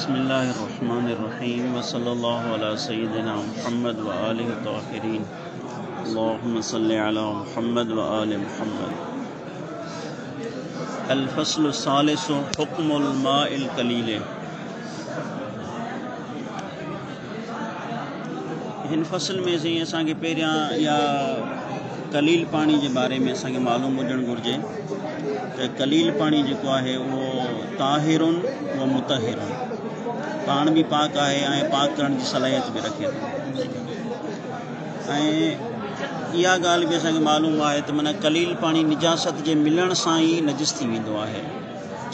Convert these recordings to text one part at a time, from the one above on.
बिस्मिल्लाहिर्रहमानिर्रहीम वसल्लल्लाहु अला सय्यिदिना मुहम्मद व आलिहि ताहिरीन अल्लाहुम्मा सल्लि अला मुहम्मद व आलि मुहम्मद। अल फस्लु सालिसु हुक्मुल माइल कलील। हिन फसल में से असांखे पहिरियां या कलील पानी के बारे में असांखे मालूम हुजणु घुरिजे त कलील पानी जेको आहे उहो ताहिरुन व मुतहिरुन, पाण भी पाक आहे ऐं पाक करण की सलाहियत भी रखे थो। ऐं इहा ॻाल्हि भी असांखे मालूम आहे त माना कलील पानी निजासत के मिलण सां ही नजिस थी वेंदो आहे,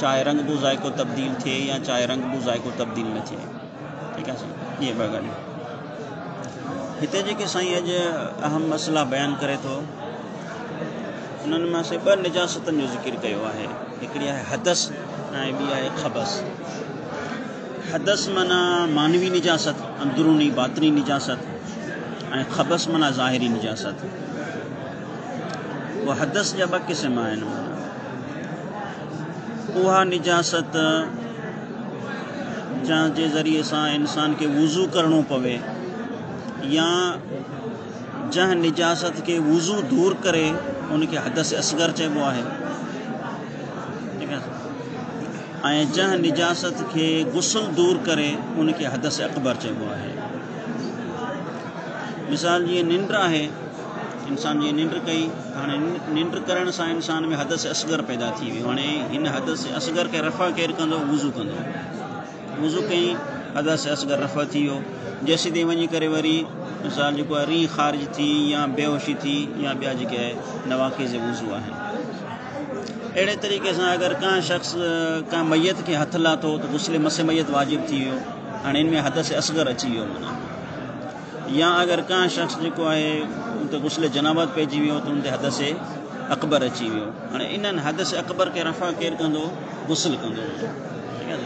चाहे रंग बु ज़ाइको तब्दील थिए या चाहे रंग बु ज़ाइको तब्दील न थिए। ठीक आहे, इहे ॿ ॻाल्हियूं हिते जेके साईं अॼु अहम मसला बयान करे थो उन्हनि में से ॿ निजासतनि जो ज़िक्र कयो आहे। हिकिड़ी आहे हदस ऐं ॿी आहे ख़बस। हदस माना मानवी निजासत, अंदरूनी बातनी निजासत, ऐं ख़बस माना ज़ाहिरी निजासत। वो हदस जा ॿ क़िस्म आहिनि। उहा निजासत जंहिंजे ज़रिए सां इंसान के वुज़ू करणो पवे या जंहिं निजासत के वुज़ू दूर करे उनके हदस असगर चइबो आहे। ठीक है, ऐं जंहिं निजासत के गुस्ल दूर करे उनके हदस अकबर चइबो आहे। मिसाल जी निंड आहे, इंसान जी निंड कई, हाणे निंड करण सां इंसान में हदस असगर पैदा थी वियो। हाणे हिन हदस असगर के रफ़ा केरु कंदो? वुज़ू कंदो। वुज़ू कई, हदस असगर रफ़ा थी वियो। जेसीं वञी करे वरी मिसाल जेको आहे री ख़ारिज थी या बेहोशी थी या ॿिया जेके आहे नवाक़िज़ वुज़ू आहिनि। अहिड़े तरीक़े सां अगर का शख़्स का मैयत के हथ लाथो तो गुस्ल मस मैयत वाजिब थी वियो। हाणे इन में हदस असगर अची वियो माना। या अगर का शख़्स जेको आहे तो गुस्ल जनाबत पइजी वियो तो उन ते हदस अकबर अची वियो। हाणे इन्हनि हदस अकबर के रफ़ा केरु कंदो? गुस्ल कंदो। ठीक आहे,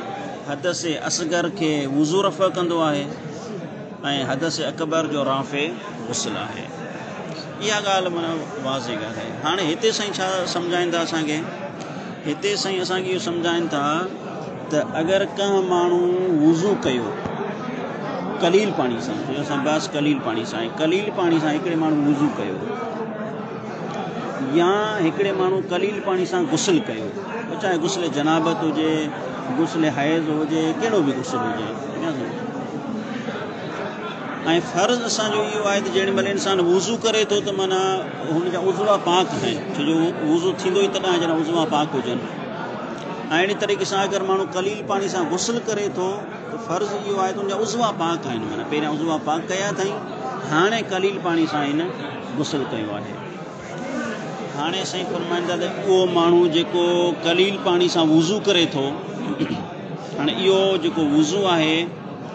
हदस असगर के वुज़ू रफ़ा कंदो आहे ऐं हदस अकबर जो राफ़े गुस्ल आहे। इहा ॻाल्हि माना वाज़े ॻाल्हि आहे। हाणे हिते साईं छा सम्झाइनि था असांखे? हिते साईं असांखे इहो सम्झाइनि था त अगरि कंहिं माण्हू वुज़ू कयो कलील पाणी सां, असां बस कलील पाणी सां, कलील पाणी सां हिकिड़े माण्हू वुज़ू कयो या हिकिड़े माण्हू कलील पाणी सां गुस्ल कयो, चाहे गुस्ल जनाबत हुजे, गुस्ल हैज़ हुजे, कहिड़ो बि गुस्ल हुजे। ऐं फ़र्ज़ु असांजो इहो आहे त जेॾी महिल इंसानु वुज़ू करे थो त माना हुनजा उज़वा पाक आहिनि, छो जो वुज़ू थींदो ई तॾहिं जॾहिं उज़वा पाक हुजनि। ऐं अहिड़ी तरीक़े सां अगरि माण्हू कलील पाणी सां गुस्ल करे थो त फ़र्ज़ु इहो आहे त हुनजा उज़वा पाक आहिनि, माना पहिरियां उज़वा पाक कया अथई, हाणे कलील पाणी सां हिन गुस्ल कयो आहे। हाणे साईं फरमाईंदा त उहो माण्हू जेको कलील पाणी सां वुज़ू करे थो, हाणे इहो जेको वुज़ू आहे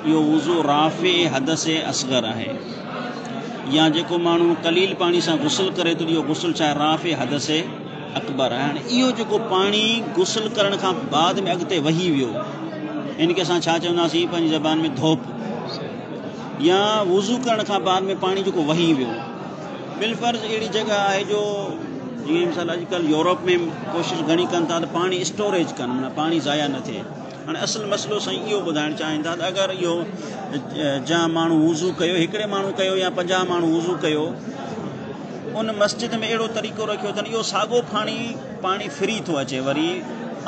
इहो वुज़ू राफ़े हदस असगर आहे। या जेको माण्हू कलील पाणी सां गुस्ल करे थो इहो गुस्ल चाहे राफ़े हदस अकबर आहे। हाणे इहो जेको पाणी गुस्ल करण खां बाद में अॻिते वही वियो, इनखे असां छा चवंदासीं पंहिंजी ज़बान में? धोप। या वुज़ू करण खां बाद में पाणी जेको वही वियो, बिलफ़र्ज़ अहिड़ी जॻह आहे जो जीअं मिसाल अॼुकल्ह यूरोप में कोशिशि घणी कनि था त पाणी स्टोरेज कनि, माना पाणी ज़ाया न थिए। हाणे असुल मसइलो साईं इहो ॿुधाइणु चाहिनि था त अगरि इहो जा माण्हू वुज़ू कयो, हिकिड़े माण्हू कयो या 50 माण्हू वुज़ू कयो, उन मस्जिद में अहिड़ो तरीक़ो रखियो अथनि इहो साॻियो पाणी फ्री थो अचे। वरी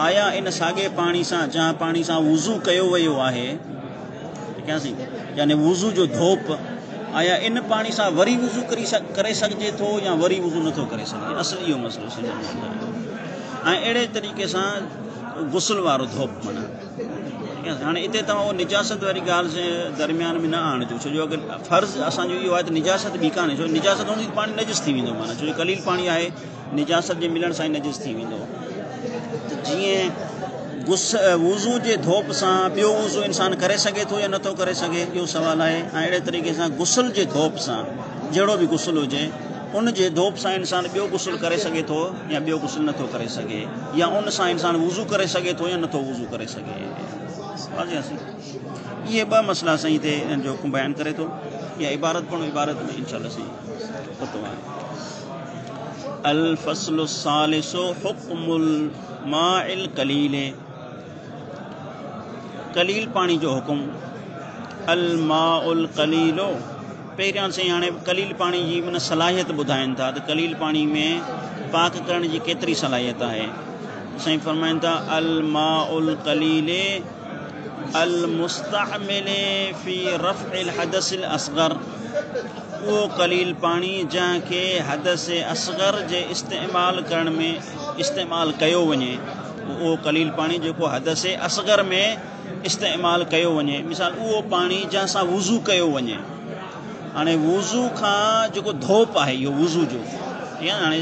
आया इन साॻे पाणी सां जंहिं पाणी सां वुज़ू कयो वियो आहे, ठीक आहे, यानी वुज़ू जो धोप, आया इन पाणी सां वरी वुज़ू करे सघिजे थो या वरी वुज़ू नथो करे सघिजे। असुल इहो मसइलो सम्झो। ऐं अहिड़े तरीक़े सां गुस्ल वारो धोप माना। हाणे हिते तव्हां उहो निजासत वारी ॻाल्हि जे दरमियान में न आणिजो, छो जो अगरि फ़र्ज़ु असांजो इहो आहे त निजासत बि कान्हे, छो निजासत हूंदी पाणी नजिस थी वेंदो माना, छो जो कलील पाणी आहे, निजासत जे मिलण सां ई नजिस थी वेंदो। त जीअं वुज़ू जे धोप सां ॿियो वुज़ू इंसानु करे सघे थो या नथो करे सघे, इहो सुवालु आहे। ऐं अहिड़े तरीक़े सां गुस्ल जे धोप सां, जहिड़ो बि गुस्ल हुजे, उन जे धोप सां इंसानु ॿियो गुस्ल करे सघे थो या ॿियो गुस्ल नथो करे सघे, या उन सां इंसानु वुज़ू करे सघे थो या नथो वुज़ू करे सघे। इहे ॿ मसइला साईं हिते जो बयानु करे थो। इहा इबारत पढ़ो, इबारत में इंशाअल्लाह साईं पतो आहे। अल फस्लु सालिसु हुक्मुल माइल कलील। कलील पानी जो हुकुम अल माउल कलीलो पहिरियां से हाणे कलील पानी जी मन सलाहियत ॿुधाइनि था त कलील पानी में पाक करण जी केतिरी सलाहियत आहे। साईं फरमाइनि था अल माउल कलीले अल मुस्तअमिले फी रफ़इल हदसिल असगर वो कलील पानी जंहिंखे हदस असगर जे इस्तेमाल करण में इस्तेमाल कयो वञे, वो कलील पानी जेको हदस असगर में इस्तेमाल कयो वञे। मिसाल उहो पानी जंहिं सां वुज़ू कयो वञे। हाणे वुज़ू खां जेको धोप आहे इहो वुज़ू जो या हाणे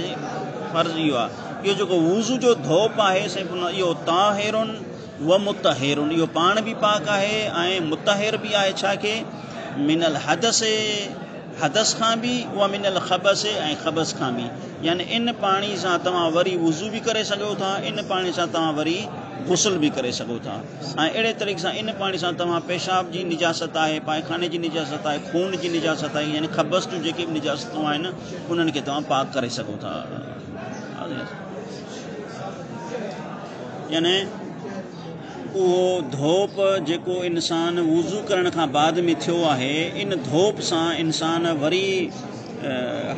फ़र्ज़ु इहो आहे, इहो जेको वुज़ू जो धोप आहे साईं इहो ताहिरुन व मुतहिरुन, इहो पाण बि पाक आहे ऐं मुतहिर बि आहे। छा के मिनल हदस खां बि व मिनल ख़बस ऐं ख़बस खां बि, यानी इन पाणी सां तव्हां वरी वुज़ू बि करे सघो था, इन पाणी सां तव्हां वरी गुस्ल भी करे सघो था। ऐं अहिड़े तरीक़े सां इन पाणी सां तव्हां पेशाब जी निजासत आहे, पायखाने जी निजासत आहे, खून जी निजासत आहे, यानी ख़बस जूं जेके बि निजासतूं आहिनि उन्हनि खे तव्हां पाक करे सघो था। यानी उहो धोप जेको इंसान वुज़ू करण खां बाद में थियो आहे, इन धोप सां इंसान वरी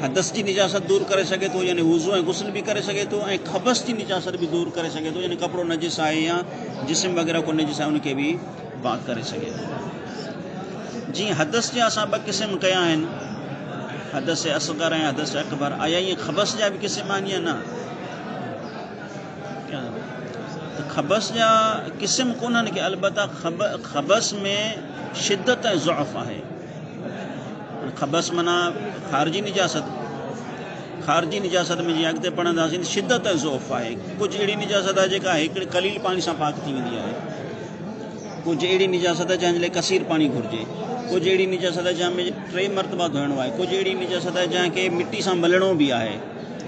हदस जी निजासत दूर करे सघे थो, यानी वुज़ू ऐं गुस्ल भी करे सघे थो, ऐं ख़बस जी निजासत भी दूर करे सघे थो, यानी कपिड़ो नजिस आहे या जिस्म वग़ैरह को नजिस आहे उनखे भी पाक करे सघे थो। जीअं हदस जा असां ॿ क़िस्म कया आहिनि, हदस असगर ऐं हदस अकबर। आया ईअं ख़बस जा भी क़िस्म आहिनि या न? ख़बस जा क़िस्म कोन्हनि के, अलबत्ता ख़बस में शिद्दत ऐं ज़ुअफ़ आहे। ख़बस माना ख़ारजी निजासत, ख़ारजी निजासत में जीअं अॻिते पढ़ंदासीं शिद्दत ऐं ज़ुअफ़ आहे। कुझु अहिड़ी निजासत आहे जेका हिकिड़े कलील पाणी सां पाक थी वेंदी आहे, कुझु अहिड़ी निजासत आहे जंहिंजे लाइ कसीर पाणी घुरिजे, कुझु अहिड़ी निजासत आहे जंहिंमें 3 मरतबा धोइणो आहे, कुझु अहिड़ी निजासत आहे जंहिंखे मिट्टी सां मलणो भी आहे।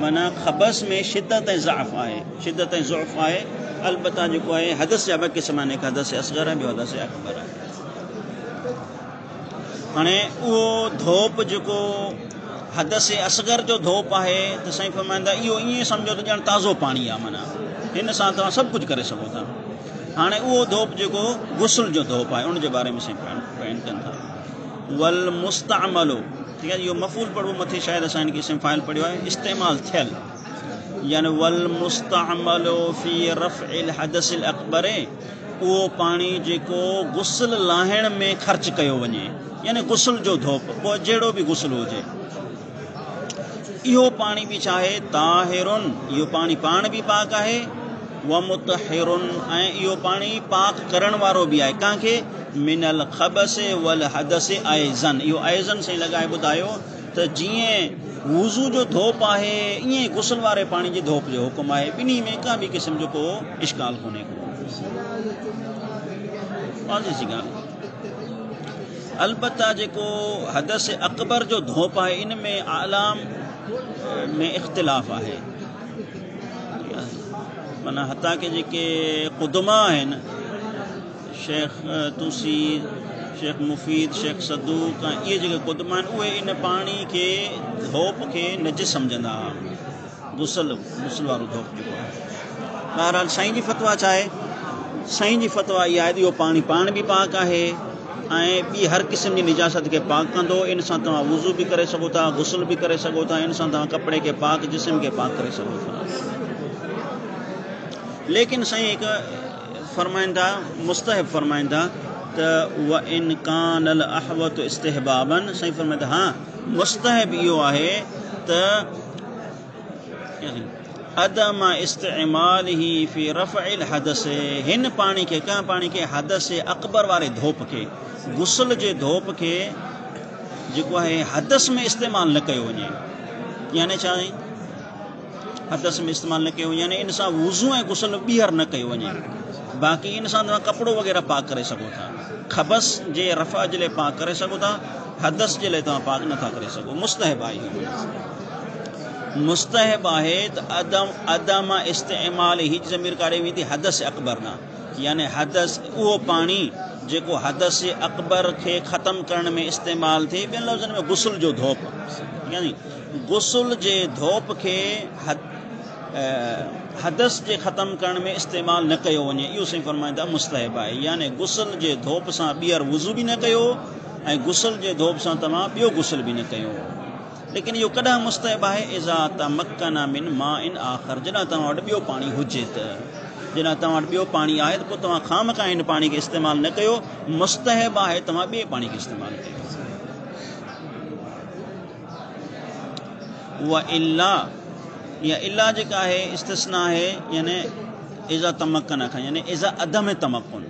माना ख़बस में शिद्दत ऐं ज़ुअफ़ आहे, शिद्दत ऐं ज़ुअफ़ आहे। अलबत्ता जेको आहे हदस जा 2 क़िस्म आहिनि, हिकु हदस असगर आहे, ॿियो हदस अकबर आहे। हाणे उहो धोप जेको हदस असगर जो धोप आहे त साईं फरमाईंदा इहो ईअं सम्झो त ॼण ताज़ो पाणी आहे, माना हिन सां तव्हां सभु कुझु करे सघो था। हाणे उहो धोप जेको गुस्ल जो धोप आहे उन जे बारे में साईं बयानु कनि था। वल मुस्तअमलो, ठीक आहे, इहो मफ़ूल पढ़ो, मथे शायदि असां हिनखे इस्म फ़ाइल पढ़ियो आहे, इस्तेमाल थियल, यानी वल मुस्तअमलो फी रफ़इल हदसिल अकबर, उहो पाणी जेको गुस्ल लाहिण में ख़र्च कयो वञे, यानी गुस्ल जो धोप, पोइ जहिड़ो बि गुस्ल हुजे, इहो पाणी बि चाहे ताहिरुन, इहो पाणी पाण बि पाक आहे, व मुतहिरुन, ऐं इहो पाणी पाक करण वारो बि आहे। कंहिंखे मिनल ख़बस वल हदस आइज़न, इहो आइज़न सां लॻाए ॿुधायो त जीअं वुज़ू जो धोप आहे ईअं गुस्ल वारे पाणी जे धोप जो हुकुम आहे। ॿिन्ही में का बि क़िस्म जो को इश्काल कोन्हे को। अलबत्ता जेको हदस अकबर जो धोप आहे इन में आलाम में इख्तिलाफ़ आहे, माना हता के जेके क़ुदमा आहिनि, शेख तुसी, शेख मुफ़ीद, शेख सदूक, इहे जेके क़ुदमा आहिनि उहे इन पाणी खे धोप खे नजिस सम्झंदा हुआ, गुस्ल वारो धोप जेको आहे। बहरहाल साईं जी फ़तवा छा आहे? साईं जी फ़तवा इहा आहे, इहो पाणी पाण बि पाक आहे ऐं ॿी हर क़िस्म जी निजासत खे पाक कंदो। इन सां तव्हां वुज़ू बि करे सघो था, गुस्ल बि करे सघो था, इन सां तव्हां कपिड़े खे पाक, जिस्म खे पाक करे सघो था। लेकिन साईं हिकु फरमाईंदा, मुस्तहब फरमाईंदा त व इन कानल अहवत इस्तिहबाबन, साईं फरमाईंदा हाँ मुस्तहब इहो आहे त अदम इस्तेमाल ही फी रफ़इल हदस, हिन पाणी खे, कंहिं पाणी खे हदस अकबर वारे धोप खे, गुस्ल जे धोप खे जेको आहे हदस में इस्तेमाल न कयो वञे। यानी छा आहे? हदस में इस्तेमाल न कयो, यानी इन सां वुज़ू ऐं गुस्ल ॿीहर न कयो वञे। बाक़ी इन सां तव्हां कपिड़ो वग़ैरह पाक करे सघो था, ख़बस जे रफ़ा जे लाइ पाक करे सघो था, हदस जे लाइ तव्हां पाक नथा करे सघो। मुस्तहब आहे, मुस्तहब आहे त अदम इस्तेमाल ही ज़मीर काॾे वेंदी, हदस अकबर न, यानी हदस उहो पाणी जेको हदस अकबर खे ख़तम करण में इस्तेमाल थिए। ॿियनि लफ़्ज़नि में गुस्ल जो धोप, यानी गुस्ल जे धोप खे हदस जे ख़त्म करण में इस्तेमालु न कयो वञे, इहो साईं फरमाईंदा मुस्तहब आहे। यानी गुसल जे धोप सां ॿीहर वुज़ू बि न कयो ऐं गुसल जे धोप सां तव्हां ॿियो गुसल बि न कयो। लेकिन इहो कॾहिं मुस्तहब आहे, इज़ा तमक्कन मिन माइन आख़र, जॾहिं तव्हां वटि ॿियो पाणी हुजे त। जॾहिं तव्हां वटि ॿियो पाणी आहे त पोइ तव्हां खामखा हिन पाणी खे इस्तेमालु न कयो, मुस्तहब आहे तव्हां ॿिए पाणी खे इस्तेमालु कयो। उहा इल्ला या इल्ला जेका आहे इस्तिस्ना आहे, यानी इज़ा तमक्कन खां, यानी इज़ा अदम तमक्कुन,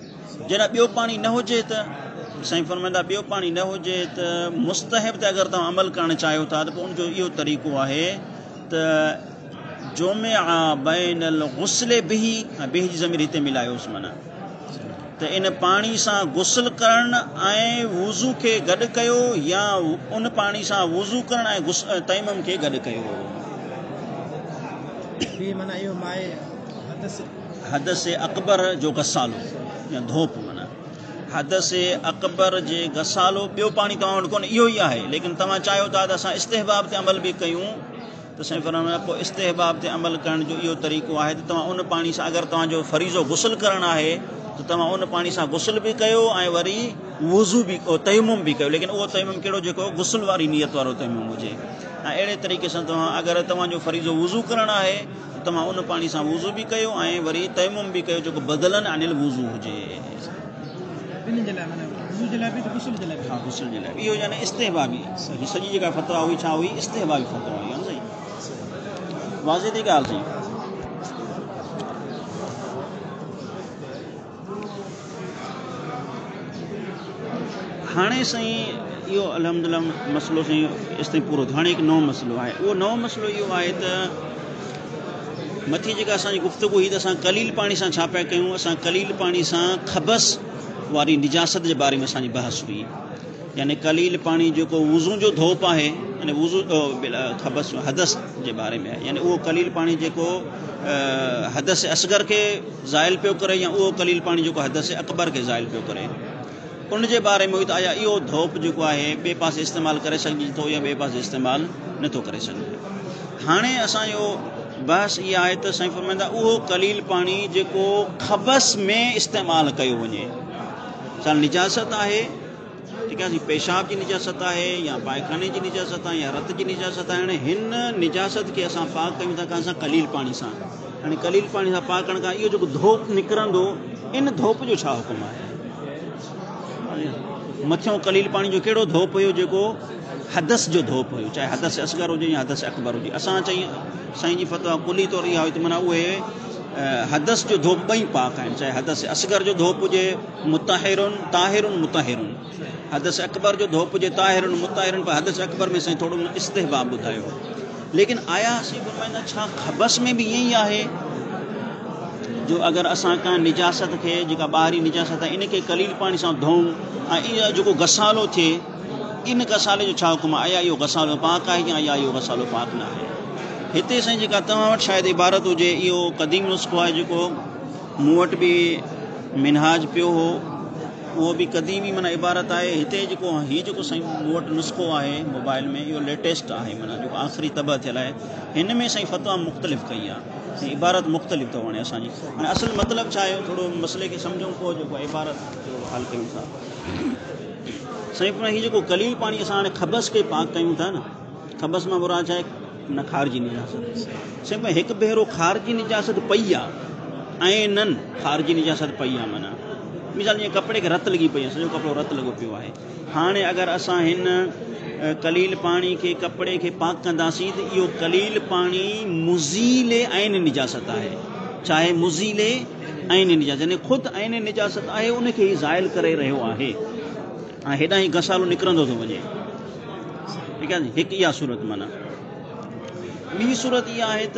जॾहिं ॿियो पाणी न हुजे त साईं फरमाईंदा ॿियो पाणी न हुजे त मुस्तहब ते अगरि तव्हां अमल करणु चाहियो था त पोइ उनजो इहो तरीक़ो आहे त जुमिअ बैनल गुस्ल बिही, बिही जी ज़मीर हिते मिलायोसि, माना त इन पाणी सां गुस्ल करणु ऐं वुज़ू खे गॾु कयो, या उन पाणी सां वुज़ू करणु ऐं तयम्मुम खे गॾु कयो। हदस अकबर जो गसालो या धोप, माना हदस अकबर जे गसालो, ॿियो पाणी तव्हां वटि कोन्हे, इहो ई आहे। लेकिन तव्हां चाहियो था त असां इस्तेहबाब ते अमल बि कयूं त साईं फरमाईंदा पोइ इस्तेहबाब ते अमल करण जो इहो तरीक़ो आहे त तव्हां उन पाणी सां, अगरि तव्हांजो फरीज़ो गुस्ल करणु आहे त तव्हां उन पाणी सां गुस्ल बि कयो ऐं वरी वुज़ू बि तयम्मुम बि कयो। लेकिन उहो तयम्मुम कहिड़ो, जेको गुस्ल वारी नियत वारो तयम्मुम हुजे। ऐं अहिड़े तरीक़े सां तव्हां, अगरि तव्हांजो फरीज़ो वुज़ू करणु आहे त तव्हां उन पाणी सां वुज़ू बि कयो ऐं वरी तयम्मुम बि कयो, जेको बदलन अनिल वुज़ू हुजे। हा, गुस्ल जे लाइ इहो यानी इस्तेहबाबी, सॼी जेका फतवा हुई छा हुई, इस्तेहबाबी फतवा हुई, आहे न साईं, वाज़े थी ॻाल्हि साईं। हाणे साईं इहो अल्हम्दुलिल्लाह मसइलो साईं एसिताईं पूरो थियो। हाणे हिकु नओं मसइलो आहे। उहो नओं मसइलो इहो आहे त मथी जेका असांजी गुफ़्तगू हुई त असां कलील पाणी सां छा पिया कयूं, असां कलील पाणी सां खबस वारी निजासत जे बारे में असांजी बहस हुई। यानी कलील पाणी जेको वुज़ू जो धोप आहे, यानी वुज़ू खबस हदस जे बारे में आहे, यानी उहो कलील पाणी जेको हदस असगर खे ज़ाइल पियो करे, या उहो कलील पाणी जेको हदस अकबर खे ज़ाइल पियो करे, उन जे बारे में हुई त आया इहो धोप जेको आहे ॿिए पासे इस्तेमालु करे सघिजे थो या ॿिए पासे इस्तेमालु नथो करे सघिजे। हाणे असांजो बहस इहा आहे त साईं फरमाईंदा उहो कलील पाणी जेको खबस में इस्तेमालु कयो वञे, छा निजासत आहे, ठीकु आहे, पेशाब जी निजासत आहे या पायखाने जी निजासत आहे या रत जी निजासत आहे। हाणे हिन निजासत खे असां पाक कयूं था असां कलील पाणी सां। हाणे कलील पाणी सां पाक करण खां इहो जेको धोप निकिरंदो, इन धोप जो छा हुकुम आहे? मथियों कलील पाणी जो कहिड़ो धोप हुयो, जेको हदस जो धोप हुयो, चाहे हदस असगर हुजे या हदस अकबर हुजे। असां चई साईं जी फतवा कुली तौर इहा हुई त माना उहे हदस जो धोप ॿई पाक आहिनि, चाहे हदस असगर जो धोप हुजे मुताहिरुन ताहिरुन मुताहिरुन, हदस अकबर जो धोप हुजे ताहिरुन मुताहिरुन, पर हदस अकबर में साईं थोरो इस्तेहबाब ॿुधायो। लेकिन आया असीं फरमाईंदा छा खबस में बि ईअं ई आहे जो अगरि असां का निजासत खे, जेका ॿाहिरी निजासत आहे, इनखे कलील पाणी सां धोऊं ऐं इहो जेको गसालो थिए, इन गसाले जो छा हुकुम आहे? आया इहो गसालो पाक आहे या आया इहो गसालो पाक न आहे? हिते साईं जेका तव्हां वटि शायदि इबारत हुजे, इहो क़दीम नुस्ख़ो आहे जेको मूं वटि बि मिनहाज पियो हो, उहो बि क़दीमी माना इबारत आहे। हिते जेको साईं मूं वटि नुस्ख़ो आहे मोबाइल में, इहो लेटेस्ट आहे, माना जेको आख़िरी तब थियल आहे, हिन में साईं फतवा मुख़्तलिफ़ कई आहे, इबारत मुख़्तलिफ़ थो वणे असांजी। हाणे असुलु मतिलबु छा आहे, थोरो मसइले खे सम्झूं पोइ जेको आहे इबारत जो हल कयूं था। साईं पर हीउ जेको कलील पाणी असां हाणे खबस खे पाक कयूं था न, खबस मां मुराद छा आहे? न खारिजी निजासत। साईं पर हिकु भेरो खारिजी निजासत पई आहे ऐं न खारिजी निजासत पई आहे, माना मिसाल जीअं कपिड़े खे रत लॻी पई आहे, सॼो कपिड़ो रत लॻो पियो आहे। हाणे अगरि असां हिन कलील पाणी खे कपिड़े खे पाक कंदासीं त इहो कलील पाणी मुज़ीले ऐन निजासत आहे, चाहे मुज़ीले ऐन निजासत, यानी ख़ुदि ऐन निजासत आहे, उनखे ई ज़ाइल करे रहियो आहे ऐं हेॾां ई गसालो निकिरंदो थो वञे। ठीकु आहे नी, हिकु इहा सूरत। माना ॿी सूरत इहा आहे त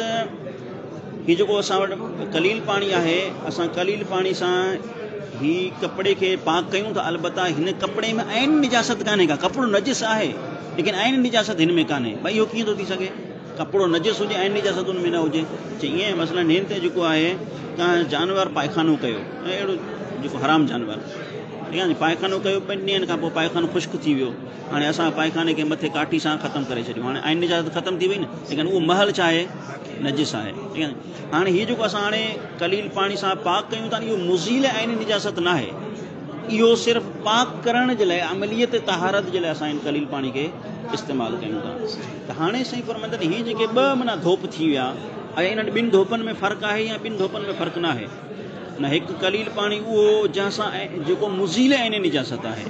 हीउ जेको असां वटि कलील पाणी आहे, असां कलील पाणी सां ही कपिड़े खे पाक कयूं त अलबत्ता हिन कपिड़े में ऐन निजासत कान्हे का, कपिड़ो नजिस आहे लेकिन ऐन निजासत हिन में कान्हे। भई इहो कीअं थो थी सघे? कपिड़ो नजिस हुजे ऐं निजासत हुन में न हुजे? ईअं मसइला हिन ते जेको आहे तव्हां जानवर पायखानो कयो, अहिड़ो जेको हराम जानवर, ठीक आहे पायखानो कयो 2 ॾींहंनि खां पोइ पायखानो ख़ुश्क थी वियो हाणे असां पायखाने खे मथे काठी सां ख़तमु करे छॾियूं हाणे आइन निजात ख़तमु थी वई न लेकिन उहो महल छा आहे नजिस आहे ठीक आहे हाणे हीअ जेको असां हाणे कलील पाणी सां पाक कयूं था इहो मुज़ील आइन निजासत न आहे इहो सिर्फ़ु पाक करण जे लाइ अमलियत तहारत जे लाइ असां इन कलील पाणी खे इस्तेमालु कयूं था त हाणे साईं फरमाईंदा हीअ जेके 2 माना धोप थी विया ऐं इन्हनि 2 धोपनि में फ़र्क़ु आहे या 2 धोपनि में फ़र्क़ु न आहे न हिकु कलील पाणी उहो जंहिंसां जेको मुज़ील ऐं निजासत आहे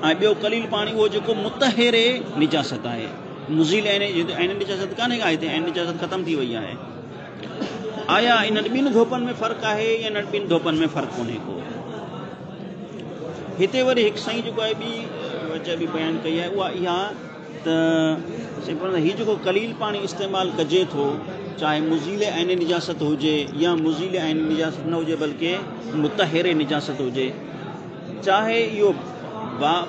ऐं ॿियो कलील पाणी उहो जेको मुतहिरे निजासत आहे मुज़ील ऐं निजासत कान्हे का हिते ऐं निजासत ख़तमु थी वई आहे आया इन्हनि 2 धोपनि में फ़र्क़ु आहे या इन्हनि 2 धोपनि में फ़र्क़ु कोन्हे को हिते वरी हिकु साईं जेको आहे ॿी बयानु कई आहे उहा इहा त हीअ जेको कलील पाणी इस्तेमालु कजे थो चाहे मुज़ील ऐं निजासत हुजे या मुज़ील ऐं निजासत न हुजे बल्कि मुतहिरे निजासत हुजे चाहे इहो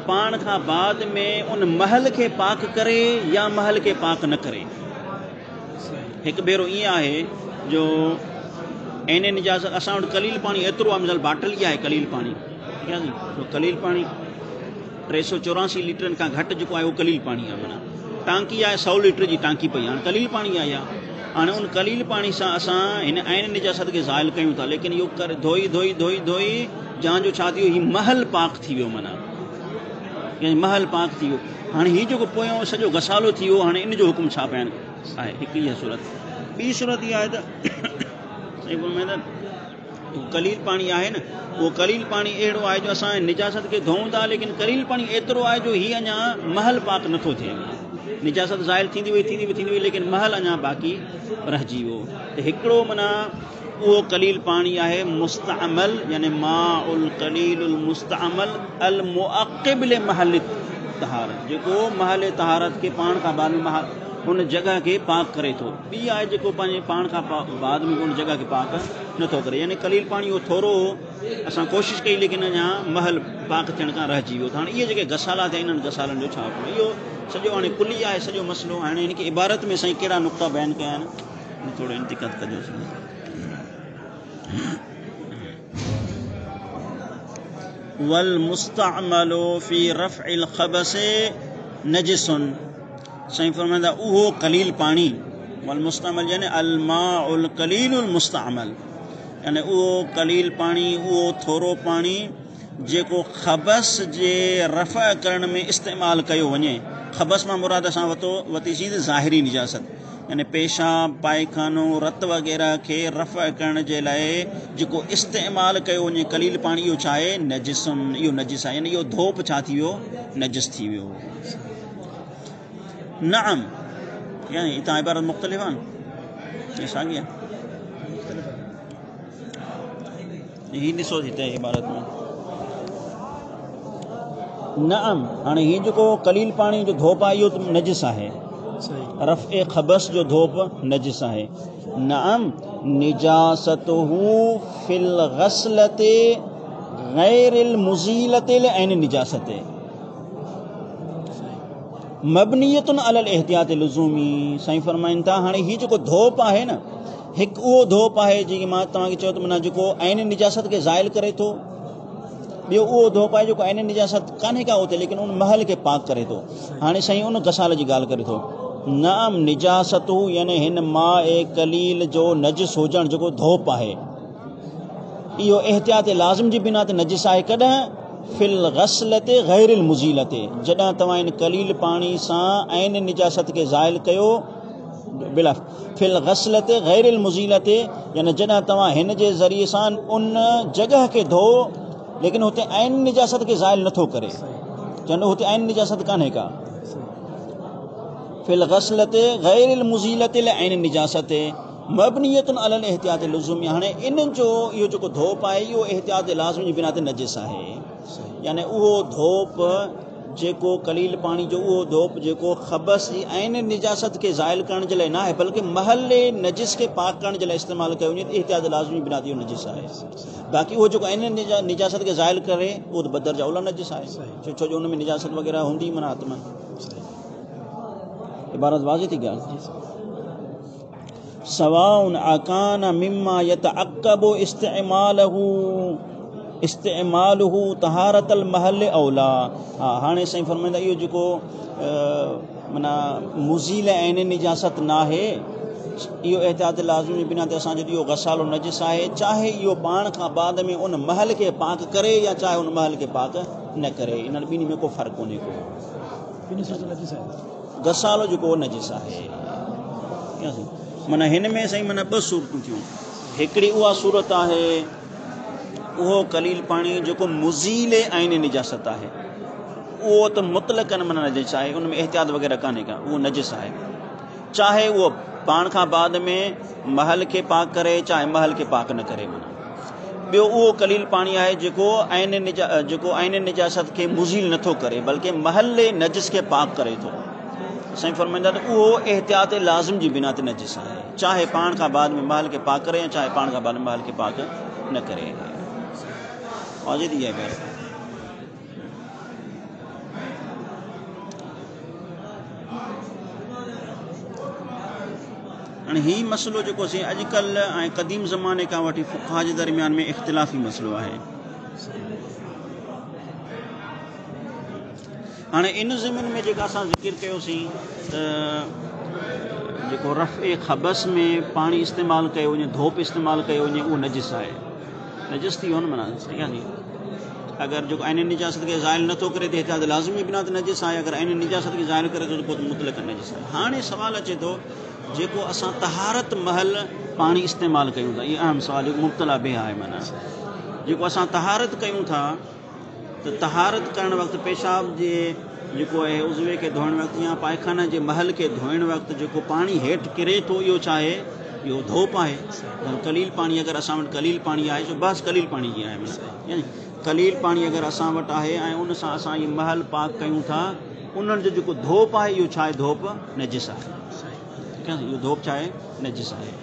पाण खां बाद में उन महल खे पाक करे या महल खे पाक न करे हिकु भेरो ईअं आहे जो ऐं निजासत असां वटि कलील पाणी एतिरो आहे मिसाल बाटल ई आहे कलील पाणी ठीक आहे नी कलील पाणी 384 लीटरनि खां घटि जेको आहे उहो कलील पाणी आहे माना टांकी आहे 100 लीटर जी टांकी पई हाणे कलील पाणी आहे हाणे उन कलील पाणी सां असां हिन ऐन निजासत खे ज़ाइल कयूं था लेकिन इहो कर धोई धोई धोई धोई जंहिंजो छा थी वियो हीउ महल पाक थी वियो माना महल पाक थी वियो हाणे हीउ जेको पोयों सॼो घसालो थी वियो हाणे इन जो हुकुम छा बयानु आहे हिकु इहा सूरत ॿी सूरत इहा आहे त कलील पाणी आहे न उहो कलील पाणी अहिड़ो आहे जो असां निजासत खे धोऊं था लेकिन कलील पाणी एतिरो आहे जो हीअ अञा महल पाक नथो थिए निजासत ज़ाइल थींदी वई लेकिन महल अञा बाक़ी रहिजी वियो त हिकिड़ो माना उहो कलील पाणी आहे मुस्तअमल यानी माउल कलीलुल मुस्तअमल अल मुअक्किब ले महल तहारत जेको महल तहारत खे पाण खां बाद में उन जगह के पाक करे थो ॿी आहे जेको पंहिंजे पाण खां बाद में उन जगह खे पाक नथो करे यानी कलील पाणी उहो थोरो असां कोशिशि कई लेकिन अञा महल पाक थियण खां रहिजी वियो त हाणे इहे जेके घसाला थिया इन्हनि घसालनि जो छा इहो सॼो हाणे कुली आहे सॼो मसइलो हाणे हिनखे इबारत में साईं कहिड़ा नुक़्ता बयानु कया आहिनि थोरो इंतिक़ाद कजोसि वल मुस्तअमलु फी रफ़इल ख़बस नजिसुन साईं फरमाईंदा उहो कलील पाणी वल मुस्तअमल यानी अल माउल कलीलुल मुस्तअमल यानी उहो कलील पाणी उहो थोरो पाणी जेको ख़बस जे रफ़ा करण में इस्तेमालु कयो वञे ख़बस मां मुराद असां वरितीसीं ज़ाहिरी निजासत यानी पेशाब पायखानो रत वग़ैरह खे रफ़ा करण जे लाइ जेको इस्तेमालु कयो वञे कलील पाणी इहो छा आहे नजिसुन इहो नजिस आहे यानी इहो धोप छा थी वियो नजिस थी वियो नअम यानी इतां इबारत मुख़्तलिफ़ आहिनि साॻी आहे हीअ ॾिसो हिते इबारत में नअम हाणे हीअ जेको कलील पाणी जो धोप आहे इहो नजिस आहे रफ़े ख़बस जो धोप नजिस आहे नअम निजासतुहु फिल ग़स्लति ग़ैरिल मुज़ीलति लिअैन निजासति मबनियतुन अलल एहतियात लुज़ूमी साईं फरमाइनि था हाणे हीअ जेको धोप आहे न हिकु उहो धोप आहे जेकी मां तव्हांखे चयो त माना जेको ऐन निजासत खे ज़ाइल करे थो ॿियो उहो धोप आहे जेको ऐन निजासत कान्हे का उते लेकिन उन महल खे पाक करे थो हाणे साईं उन घसाल जी ॻाल्हि करे थो नअम निजासतु यानी हिन माए कलील जो नजिस हुजणु जेको धोप आहे इहो एहतियात लाज़िम जी बिना ते नजिस आहे कॾहिं फिल ग़स्लति ग़ैरिल मुज़ीलति जॾहिं तव्हां इन कलील पाणी सां ऐन निजासत खे ज़ाइल कयो बिला फिल ग़स्लति ग़ैरिल मुज़ीलति यानी जॾहिं तव्हां हिन जे ज़रिए सां उन जॻह खे धो लेकिन हुते ऐन निजासत खे ज़ाइल नथो करे चवंदो हुते ऐन निजासत कान्हे का फिल ग़स्लति ग़ैरिल मुज़ीलति ऐन निजासत मबनियतुन अलल एहतियात लुज़ूमी हाणे इन जो इहो जेको धोप आहे इहो एहतियात लाज़िम जी बिना ते नजिस आहे यानी उहो धोप जेको कलील पाणी जो उहो धोप जेको ख़बस जी ऐन निजासत खे ज़ाइल करण जे लाइ न आहे बल्कि महल नजिस खे पाक करण जे लाइ इस्तेमालु कयो वञे त एहतियात लाज़िमी बिना ते इहो नजिस आहे बाक़ी उहो जेको ऐन निजासत खे ज़ाइल करे उहो त बदर जा ओला नजिस आहे छो जो उन में निजासत वग़ैरह हूंदी माना आत्मन इबारत वाज़े थी ॻाल्हि सवाउन अकान मिम्मा यतअक्कबु इस्तेमालहु इस्तेमालुहु तहारतल महल औला। हाँ हाणे साईं फरमाईंदा इहो जेको माना मुज़ील ऐं निजासत न आहे इहो एहतियात लाज़िम जी बिना ते असांजो इहो गसालो नजिस आहे, चाहे इहो पाण खां बाद में उन महल खे पाक करे या चाहे उन महल खे पाक न करे, इन्हनि ॿिन्ही में को फ़र्क़ु कोन्हे को। गसालो जेको नजिस आहे माना हिन में साईं माना ॿ सूरतूं थियूं। हिकिड़ी उहा सूरत आहे उहो कलील पाणी जेको मुज़ील ऐं निजासत आहे, उहो त मुतलक़न माना नजिस आहे, उन में एहतियात वग़ैरह कान्हे का, उहो नजिस आहे। चाहे उहो पाण खां बाद में महल खे पाक करे चाहे महल खे पाक न करे। माना ॿियो उहो कलील पाणी आहे जेको ऐन निजासत खे मुज़ील नथो करे बल्कि महल नजिस खे पाक करे थो। साईं फरमाईंदा त उहो एहतियात लाज़िम जी बिना ते नजिस आहे, चाहे पाण खां बाद में महल खे पाक करे या चाहे पाण खां बाद में महल खे पाक न करे। वाजिद इहा आहे। हाणे हीउ मसइलो जेको असीं अॼुकल्ह ऐं क़दीम ज़माने खां वठी फ़ुक़हा जे दरमियान में इख़्तिलाफ़ी मसइलो आहे। हाणे इन ज़मीन में जेका असां ज़िक्र कयोसीं त जेको रफ़े ख़बस में पाणी इस्तेमालु कयो वञे, धोप इस्तेमालु कयो वञे, उहो नजिस आहे, नजिस थी वियो न। माना ठीकु आहे नी। अगरि जेको ऐन निजासत खे ज़ाइल नथो करे त एहतियात लाज़िमी बिना त नजिस आहे, अगरि ऐन निजासत खे ज़ाइल करे थो त पोइ त मुतलक़ नजिस आहे। हाणे सुवालु अचे थो जेको असां तहारत महल पाणी इस्तेमालु कयूं था, इहो अहम सुवाल जेको मुब्तला बि आहे। माना जेको असां तहारत कयूं था त तहारत करण वक़्तु पेशाब जे जेको आहे उज़वे खे धोइण वक़्तु या पायखाना जे महल खे धोइण वक़्तु जेको पाणी हेठि किरे थो इहो छा आहे, इहो धोप आहे। कलील पाणी अगरि असां वटि कलील पाणी आहे जो बस कलील पाणी जी आहे, कलील पाणी अगरि असां वटि आहे ऐं उन सां असां इहे महल पाक कयूं था, उन्हनि जो जेको धोप आहे इहो छा आहे, धोप नजिस आहे। ठीकु आहे, इहो धोप छा आहे, नजिस आहे।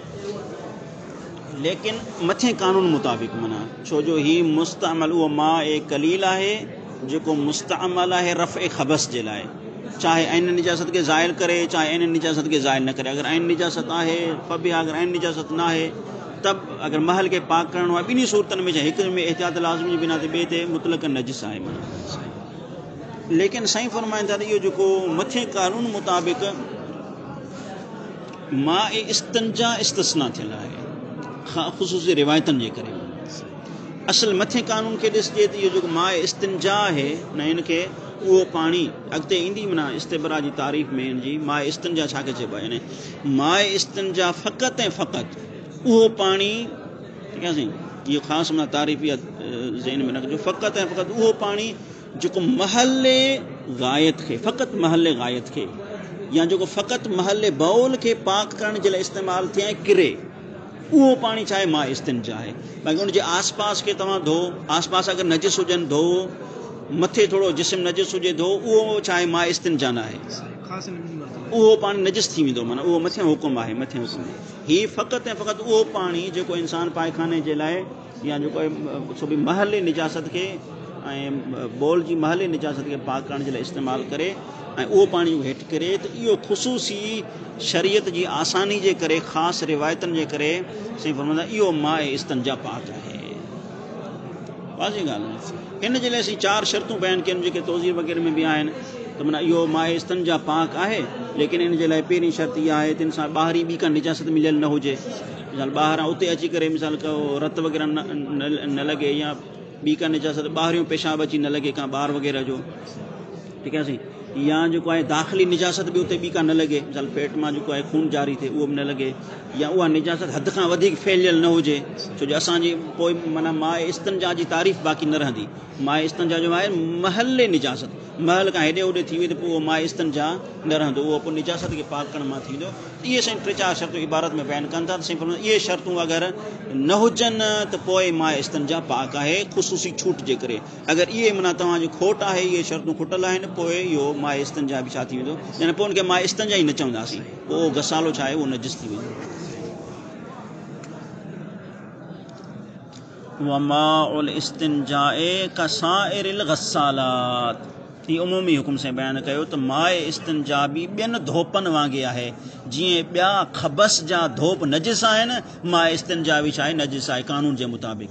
लेकिन मथे कानून मुताबिक़ माना छो जो हीउ मुस्तअमल उहो मां ए कलील आहे जेको मुस्तअमल आहे रफ़े ख़बस जे लाइ, चाहे ऐन निजासत खे ज़ाइल करे चाहे ऐन निजासत खे ज़ाइल न करे। अगरि ऐन निजासत आहे फबि, अगरि ऐन निजासत न आहे तब अगरि महल खे पाक करणो आहे, ॿिन्ही सूरतनि में हिक में एहतियात लाज़िमी बिना ते ॿिए ते मुतलक़ नजिस आहे। माना लेकिन साईं फरमाईंदा त इहो जेको मथे कानून मुताबिक़ मां ए इस्तंजा इस्तिस्ना थियल आहे ख़ुसूसी रिवायतनि जे करे। असल मथे कानून खे ॾिसजे त इहो जेको मां इस्तिंजा आहे न, हिनखे उहो पाणी अॻिते ईंदी माना इस्तिबरा जी तारीफ़ में हिन जी मां इस्तंजा छा खे चइबो आहे, यानी मां इस्तंजा फ़क़ति ऐं फ़क़ति उहो पाणी। ठीकु आहे साईं, इहो ख़ासि माना तारीफ़ इहा ज़हन में रखिजो, फ़क़ति ऐं फ़क़ति उहो पाणी जेको महल गायत खे, फ़क़ति महल गायत खे या जेको फ़क़ति महल बौल खे पाक करण जे लाइ इस्तेमालु थिए किरे, उहो पाणी छा आहे, मां इस्तिंजा आहे। बाक़ी उनजे आस पास खे तव्हां धो, आस पास अगरि नजिस हुजनि धो, मथे थोरो जिस्म नजिस हुजे धो, उहो छा आहे, मां इस्तिंजा न आहे, उहो पाणी नजिस थी वेंदो। माना उहो मथे हुकुम आहे, मथे हुकुम। हीअ फ़क़ति ऐं फ़क़ति उहो पाणी जेको इंसान पायखाने जे लाइ या जेको आहे सो बि महल निजासत खे ऐं बॉल जी महल निजासत खे पाक करण जे लाइ इस्तेमालु करे ऐं उहो पाणी हेठि किरे, त इहो ख़ुसूसी शरीयत जी आसानी जे करे, ख़ासि रिवायतनि जे करे साईं फरमाईंदा इहो मां इस्तंजा पाक आहे। वाज़िह ॻाल्हि आहे। हिन जे लाइ असीं 4 शर्तूं बयानु कयूं जेके तौज़ीह वग़ैरह में बि आहिनि त माना इहो मां इस्तंजा पाक आहे। लेकिन इन जे लाइ पहिरीं शर्त इहा आहे त हिन सां ॿाहिरीं ॿी का निजासत मिलियल न हुजे। मिसाल ॿाहिरां उते अची करे मिसाल को रत वग़ैरह न लॻे या ॿी का निजासत ॿाहिरियों पेशाब अची न लॻे का ॿार वग़ैरह जो। ठीकु आहे साईं, या जेको आहे दाख़िली निजासत बि उते ॿी का न लॻे, मिसाल पेट मां जेको आहे खून जारी थिए उहो बि न लॻे, या उहा निजासत हद खां वधीक फैलियल न हुजे। छो जो असांजी पोइ माना मां इस्तंजा जी तारीफ़ बाक़ी न रहंदी। मां इस्तंजा जो आहे महल निजासत, महल खां हेॾे होॾे थी वई त पोइ उहो मां इस्तंजा न रहंदो, उहो पोइ निजासत खे पाक करण मां थींदो। इहे साईं 3-4 शर्तूं इबारत में बयानु कनि था त साईं इहे शर्तूं अगरि न हुजनि त पोइ मां इस्तंजा पाक आहे ख़ुसूसी छूट जे करे। अगरि इहे माना तव्हांजो खोट आहे, इहे शर्तूं खुटल आहिनि, पोइ इहो मां इस्तंजा बि छा थी वेंदो, यानी पोइ उनखे मां इस्तंजा ई न चवंदासीं, पोइ गसालो छा आहे उहो नजिस थी वेंदो। वमाउल इस्तिंजाए कसाइरिल गसालात, हीउ उमूमी हुकुम से बयानु कयो त माए इस्तिंजा बि ॿियनि धोपनि वांगुरु आहे। जीअं ॿिया ख़बस जा धोप नजिस आहिनि, माए इस्तिंजा बि छा आहे, नजिस आहे कानून जे मुताबिक़।